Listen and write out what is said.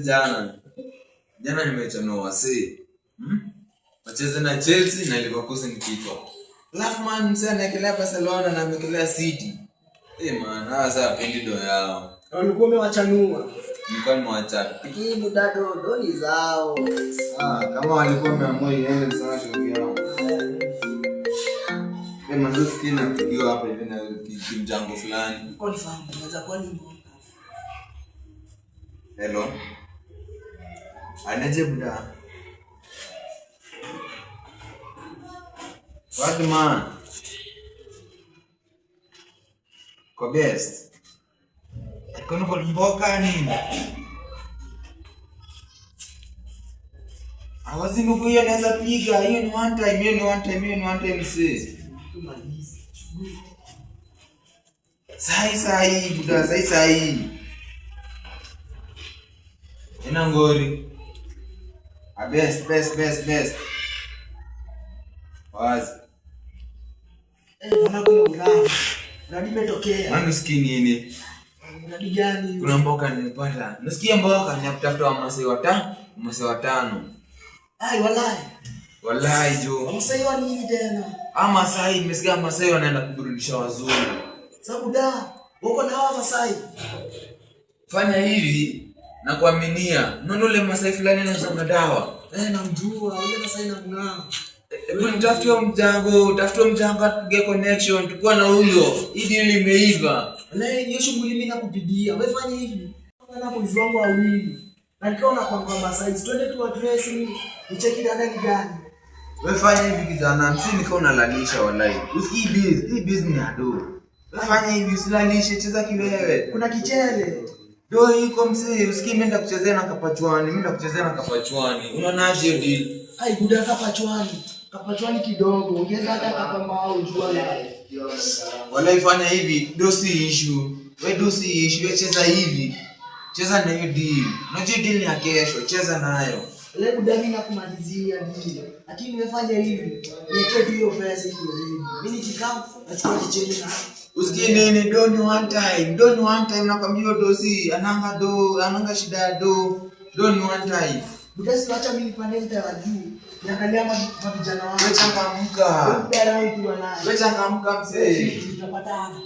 Jana nimechanoa wasi. Wacheze na Chelsea na Leverkusen kichwa. Alafu man msee anaekelea Barcelona na amekelea City. Man, sasa pendi do yao. Walikuwa wamewachanua. Nilikuwa nimewaacha. Lakini ndo ni zao. Kama walikuwa wameamua iende sana shughuli yao. Manzo skin apigiwa hapa hivi na kimjango fulani. Kwa nifahamu, unaweza kuwa ni hello. Anaje buda? What man? Kwa best. Kono kwa mboka nini? Awazi nuku hiyo naweza piga. Hiyo ni one time see. Sai buda, sai. Ina ngori. Best. Wazi. Mbona kuna ulama? Nani metokea? Manu skin nini? Nani gani? Kuna mboka nimepata. Nasikia mboka ni kutafuta Wamasai watano. Wallahi jo. Wamasai wa nini tena? Masai, nimesikia Masai wanaenda kuburudisha wazungu. Sababu uko na hawa Masai. Fanya hivi na kuaminia. Nono ule Masai fulani anauza madawa. Namjua, ule Masai namng'aa. Hebu nitafutie mjanga tupige connection, tukua na huyo. Hii deal imeiva. Hiyo shughuli mimi nakupigia. Wewe fanya hivi. Kana polisi wangu wawili. Na nikaona kwa Masai, twende tu address nicheki dada ni gani. Wewe fanya hivi kijana, msi nikao unalalisha wallahi. Usikii hii business ni ado. Wewe fanya hivi usilalishe, cheza kiwewe. Kuna kichele. Ndio iko msi, usikii mimi nenda kuchezea na kapachwani. Unaonaje deal? Hai buda kapachwani kidogo. Ongeza hata kama au jua la. Wallahi fanya hivi, dosi issue. Wewe cheza hivi. Cheza na hiyo deal. Unajua deal ni ya kesho, cheza nayo. Leo buda mimi nakumalizia deal. Lakini umefanya hivi. Niweke hiyo pesa hiyo hivi. Mimi nikikaa nachukua kichele na usikie nini don't one time nakwambia dosi ananga shida ya don't one time. Buda siacha mimi nipande mtaa juu. Niangalia mavijana wangu. Wewe changamka. Buda rauti wanayo. Wewe changamka mzee. Tutapatana.